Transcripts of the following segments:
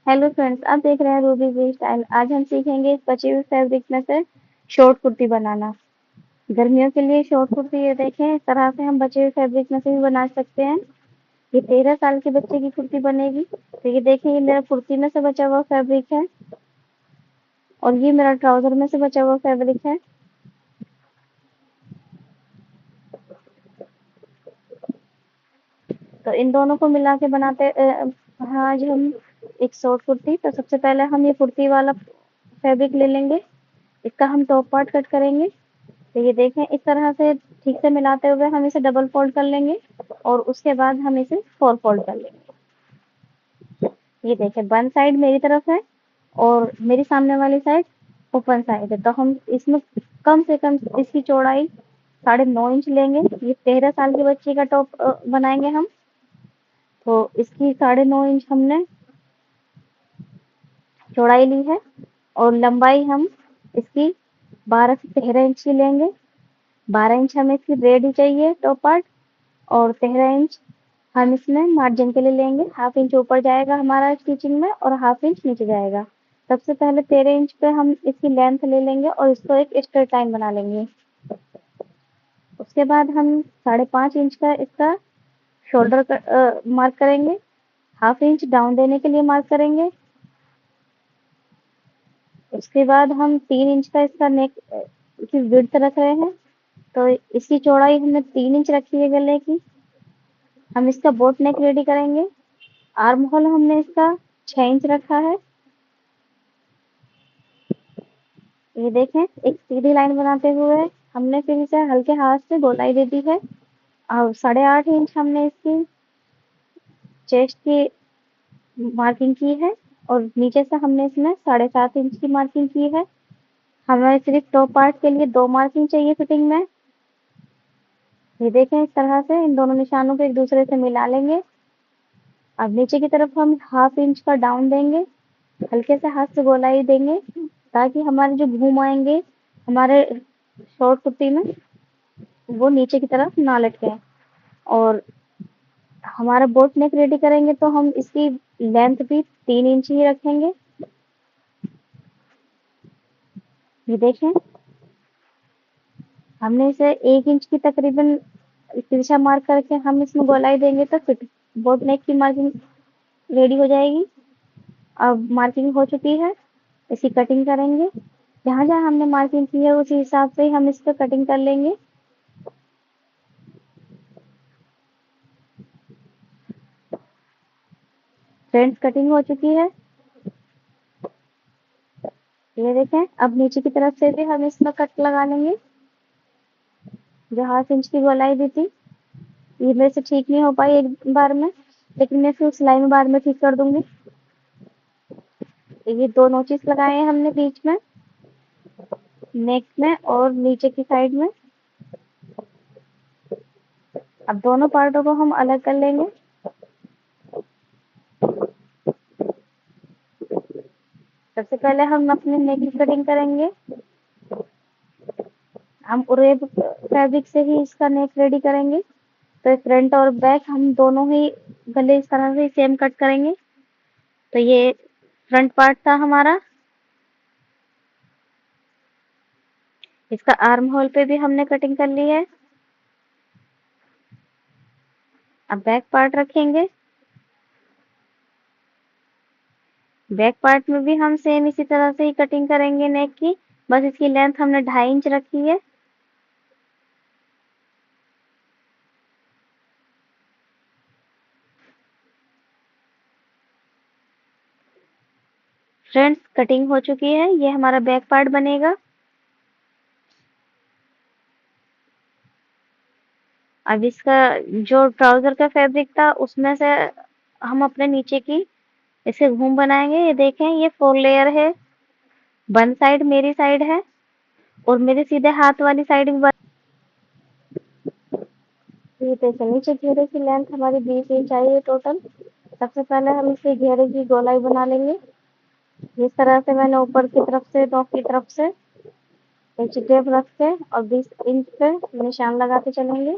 Hello friends, आप देख रहे हैं रूबी जी स्टाइल। आज हम सीखेंगे इस बचे हुए फैब्रिक में से शॉर्ट कुर्ती बनाना। गर्मियों के लिए शॉर्ट कुर्ती ये देखें, इस तरह से हम बचे हुए फैब्रिक में से भी बना सकते हैं। ये 13 साल के बच्चे की कुर्ती बनेगी। तो ये देखें, ये मेरा कुर्ती में से बचा हुआ फैब्रिक है और ये मेरा ट्राउजर में से बचा हुआ फैब्रिक है। तो इन दोनों को मिला के बनाते हाँ, आज हम एक शॉर्ट कुर्ती। तो सबसे पहले हम ये कुर्ती वाला फैब्रिक ले लेंगे। इसका हम टॉप पार्ट कट करेंगे। तो ये देखें, इस तरह से ठीक से मिलाते हुए हम इसे डबल फोल्ड कर लेंगे और उसके बाद हम इसे फोर फोल्ड कर लेंगे। ये देखें, वन साइड मेरी तरफ है और मेरी सामने वाली साइड ओपन साइड है। तो हम इसमें कम से कम इसकी चौड़ाई 9.5 इंच लेंगे। ये 13 साल के बच्चे का टॉप बनाएंगे हम। तो इसकी 9.5 इंच हमने चौड़ाई ली है और लंबाई हम इसकी 12 से 13 इंच की लेंगे। 12 इंच हमें इसकी रेडी चाहिए टॉप पार्ट और 13 इंच हम इसमें मार्जिन के लिए लेंगे। हाफ इंच ऊपर जाएगा हमारा स्टिचिंग में और हाफ इंच नीचे जाएगा। सबसे पहले 13 इंच पे हम इसकी लेंथ ले लेंगे और इसको एक स्ट्रेट लाइन बना लेंगे। उसके बाद हम 5.5 इंच का इसका शोल्डर मार्क करेंगे। हाफ इंच डाउन देने के लिए मार्क करेंगे। उसके बाद हम 3 इंच का इसका नेक की विड्थ रख रहे हैं। तो इसकी चौड़ाई हमने 3 इंच रखी है गले की। हम इसका बोट नेक रेडी करेंगे। आर्म होल हमने इसका 6 इंच रखा है। ये देखें, एक सीधी लाइन बनाते हुए हमने फिर इसे हल्के हाथ से गोलाई दे दी है। और 8.5 इंच हमने इसकी चेस्ट की मार्किंग की है और नीचे से हमने इसमें 7.5 इंच की मार्किंग की है। हमें सिर्फ टॉप पार्ट के लिए 2 मार्किंग चाहिए फिटिंग में। ये देखें, इस तरह से इन दोनों निशानों को एक दूसरे से मिला लेंगे। अब नीचे की तरफ हम हाफ इंच का डाउन देंगे, हल्के से हाथ से गोलाई देंगे ताकि हमारे जो घूम आएंगे हमारे शॉर्ट कुर्ती में वो नीचे की तरफ ना लटके। और हमारा बोट नेक रेडी करेंगे तो हम इसकी लेंथ भी 3 इंच ही रखेंगे। ये देखें, हमने इसे 1 इंच की तकरीबन तिरछा मार्क करके हम इसमें गोलाई देंगे तो फिट बोट नेक की मार्किंग रेडी हो जाएगी। अब मार्किंग हो चुकी है, इसकी कटिंग करेंगे। जहाँ जहाँ हमने मार्किंग की है उसी हिसाब से ही हम इस पर कटिंग कर लेंगे। फ्रेंड्स, कटिंग हो चुकी है। ये देखें, अब नीचे की तरफ से भी हम इसमें कट लगा लेंगे। जो हाफ इंच की गोलाई दी थी, ये मेरे से ठीक नहीं हो पाई एक बार में, लेकिन मैं फिर सिलाई में बाद में ठीक कर दूंगी। तो ये 2 नोचिस लगाए हैं हमने बीच में, नेक में और नीचे की साइड में। अब दोनों पार्टों को हम अलग कर लेंगे। सबसे पहले हम अपने नेक की कटिंग करेंगे। हम उरेब फैब्रिक से ही इसका नेक रेडी करेंगे। तो फ्रंट और बैक हम दोनों ही गले इस तरह से सेम कट करेंगे। तो ये फ्रंट पार्ट था हमारा। इसका आर्म होल पे भी हमने कटिंग कर ली है। अब बैक पार्ट रखेंगे। बैक पार्ट में भी हम सेम इसी तरह से ही कटिंग करेंगे नेक की। बस इसकी लेंथ हमने 2.5 इंच रखी है। फ्रेंड्स, कटिंग हो चुकी है। ये हमारा बैक पार्ट बनेगा। अब इसका जो ट्राउजर का फैब्रिक था उसमें से हम अपने नीचे की इसे घूम बनाएंगे। ये देखें, ये 4 लेयर है। वन साइड मेरी साइड है और मेरे सीधे हाथ वाली साइड भी ये देखें, नीचे घेरे की लेंथ हमारी 20 इंच आई है टोटल। सबसे पहले हम इसे घेरे की गोलाई बना लेंगे। इस तरह से मैंने ऊपर की तरफ से नोक की तरफ से इंच टेप रख के और 20 इंच पे निशान लगाते चलेंगे।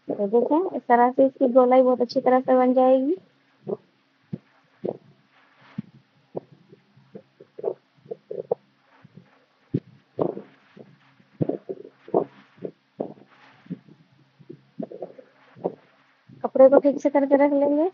तो देखें, इस तरह से इसकी गोलाई बहुत अच्छी तरह से बन जाएगी। कपड़े को ठीक से करके रख लेंगे।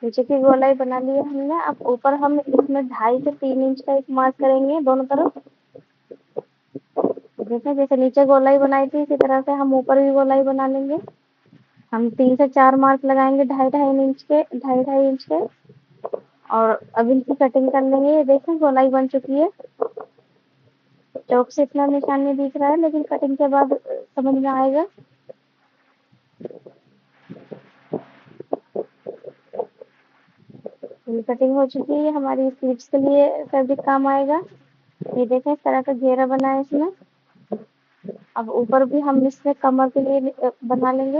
नीचे की गोलाई बना ली है हमने। अब ऊपर हम इसमें 2.5 से 3 इंच का एक मार्क करेंगे दोनों तरफ। देखिए जैसे नीचे गोलाई बनाई थी इसी तरह से हम ऊपर भी गोलाई बना लेंगे। हम 3 से 4 मार्क लगाएंगे 2.5 इंच के और अब इनकी कटिंग कर लेंगे। ये देखें गोलाई बन चुकी है। चौक से इतना निशान नहीं दिख रहा है लेकिन कटिंग के बाद समझ में आएगा। ये कटिंग हो चुकी है। हमारी स्लीव्स के लिए फैब्रिक काम आएगा। ये देखें इस तरह का घेरा बना है इसमें। अब ऊपर भी हम इसमें कमर के लिए बना लेंगे।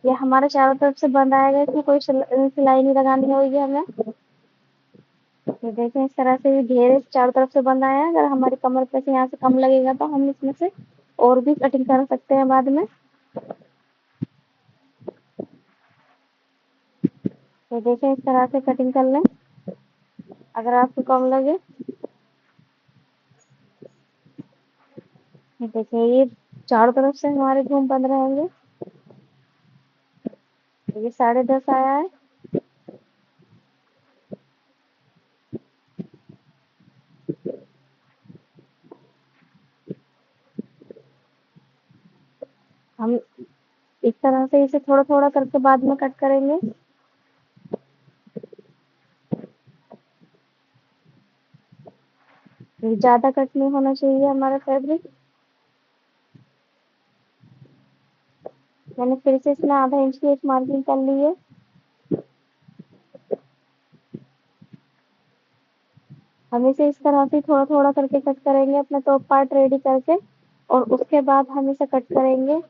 ये हमारे चारों तरफ से बंद आएगा, इसमें कोई सिलाई नहीं लगानी होगी हमें। ये देखें इस तरह से ये घेरे चारों तरफ से बंद आया है। अगर हमारी कमर पे से यहाँ से कम लगेगा तो हम इसमें से और भी कटिंग कर सकते हैं बाद में। तो देखें इस तरह से कटिंग कर लें अगर आपको कम लगे। ये देखिए ये चारों तरफ से हमारे घूम बंद रहेंगे। ये 10.5 आया है। हम इस तरह से इसे थोड़ा थोड़ा करके बाद में कट करेंगे। ज्यादा कट नहीं होना चाहिए हमारा फैब्रिक। मैंने फिर से इसमें आधा इंच की एक मार्किंग कर ली है। हम इसे इस तरह से थोड़ा थोड़ा करके कट करेंगे अपना टॉप पार्ट रेडी करके और उसके बाद हम इसे कट करेंगे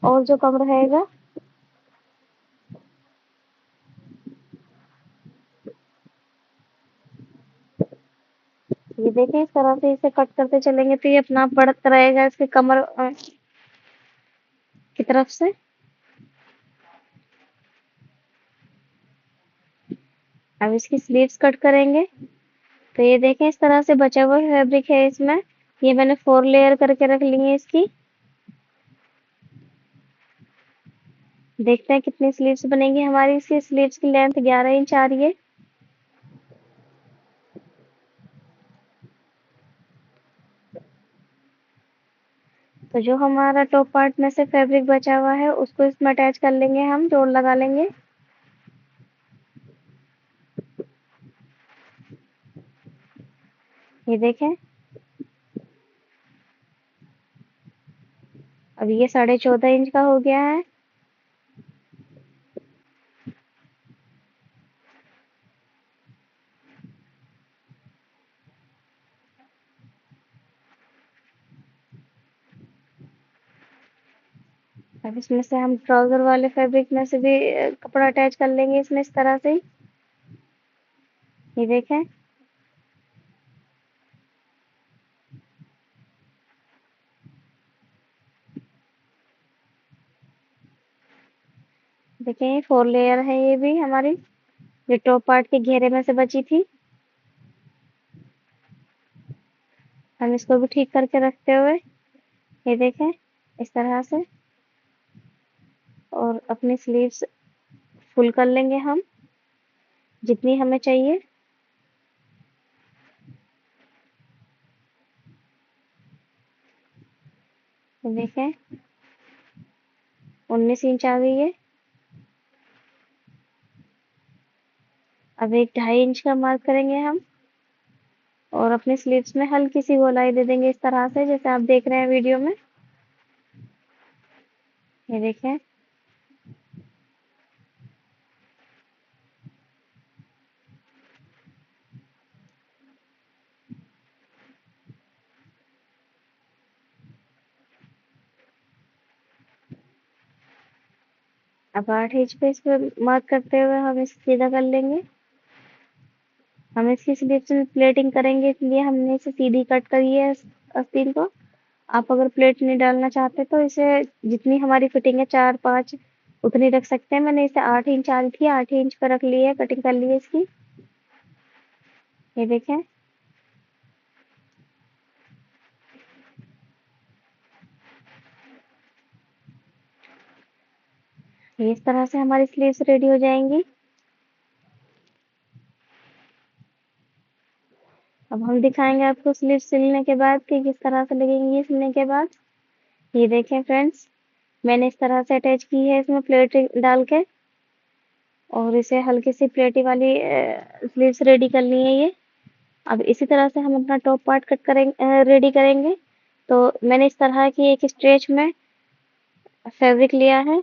और जो कम रहेगा। ये देखें इस तरह से इसे कट करते चलेंगे तो ये अपना आप बढ़ता रहेगा इसके कमर की तरफ से। अब इसकी स्लीव्स कट करेंगे। तो ये देखें इस तरह से बचा हुआ फैब्रिक है इसमें। ये मैंने 4 लेयर करके रख ली है इसकी। देखते हैं कितनी स्लीव्स बनेगी हमारी। इसकी स्लीव्स की लेंथ 11 इंच आ रही है। तो जो हमारा टॉप पार्ट में से फैब्रिक बचा हुआ है उसको इसमें अटैच कर लेंगे, हम जोड़ लगा लेंगे। ये देखें अब ये 14.5 इंच का हो गया है। अब इसमें से हम ट्राउजर वाले फैब्रिक में से भी कपड़ा अटैच कर लेंगे इसमें इस तरह से। ये देखें देखें ये 4 लेयर है ये भी हमारी, जो टॉप पार्ट के घेरे में से बची थी। हम इसको भी ठीक करके रखते हुए ये देखें इस तरह से और अपनी स्लीव्स फुल कर लेंगे हम जितनी हमें चाहिए। ये देखें 19 इंच आ गई है। अब एक 2.5 इंच का मार्क करेंगे हम और अपनी स्लीव्स में हल्की सी गोलाई दे देंगे इस तरह से जैसे आप देख रहे हैं वीडियो में। ये देखें अब 8 इंच पे इस पे मार्क करते हुए हम इसे सीधा कर लेंगे। हम इसकी स्लीव्स में प्लेटिंग करेंगे इसलिए हमने इसे सीधी कट करी है आस्तीन को। आप अगर प्लेट नहीं डालना चाहते तो इसे जितनी हमारी फिटिंग है 4-5 उतनी रख सकते हैं। मैंने इसे 8 इंच आ रही थी 8 इंच पर रख ली है, कटिंग कर ली है इसकी। ये देखें ये इस तरह से हमारी स्लीव्स रेडी हो जाएंगी। अब हम दिखाएंगे आपको स्लीव्स सिलने के बाद कि किस तरह से लगेंगी सिलने के बाद। ये देखें फ्रेंड्स, मैंने इस तरह से अटैच की है इसमें प्लेट डाल के, और इसे हल्की सी प्लेटी वाली स्लीव्स रेडी कर ली है ये। अब इसी तरह से हम अपना टॉप पार्ट कट करेंगे, रेडी करेंगे। तो मैंने इस तरह की एक स्ट्रेच में फैब्रिक लिया है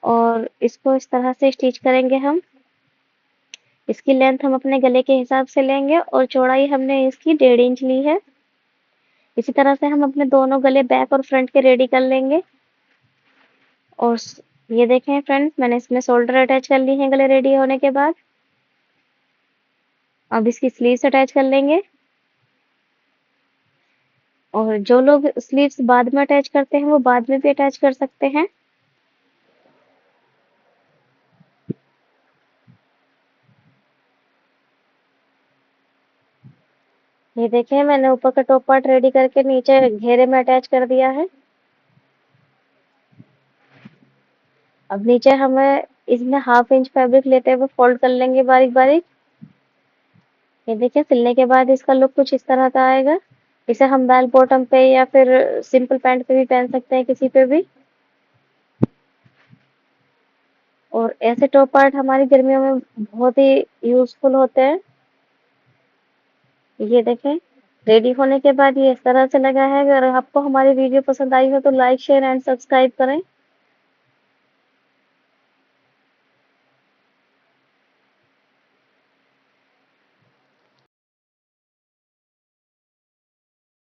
और इसको इस तरह से स्टिच करेंगे हम। इसकी लेंथ हम अपने गले के हिसाब से लेंगे और चौड़ाई हमने इसकी 1.5 इंच ली है। इसी तरह से हम अपने दोनों गले बैक और फ्रंट के रेडी कर लेंगे। और ये देखें फ्रेंड्स, मैंने इसमें शोल्डर अटैच कर ली है गले रेडी होने के बाद। अब इसकी स्लीव्स अटैच कर लेंगे, और जो लोग स्लीव्स बाद में अटैच करते हैं वो बाद में भी अटैच कर सकते हैं। ये देखें, मैंने ऊपर का टॉप पार्ट रेडी करके नीचे घेरे में अटैच कर दिया है। अब नीचे हमें इसमें 1/2 इंच फैब्रिक लेते हुए फोल्ड कर लेंगे बारीक बारीक। ये देखिए, सिलने के बाद इसका लुक कुछ इस तरह का आएगा। इसे हम बेल बॉटम पे या फिर सिंपल पैंट पे भी पहन सकते हैं, किसी पे भी। और ऐसे टॉप पार्ट हमारी गर्मियों में बहुत ही यूजफुल होते हैं। ये देखें, रेडी होने के बाद ये इस तरह से लगा है। अगर आपको हमारी वीडियो पसंद आई हो तो लाइक शेयर एंड सब्सक्राइब करें।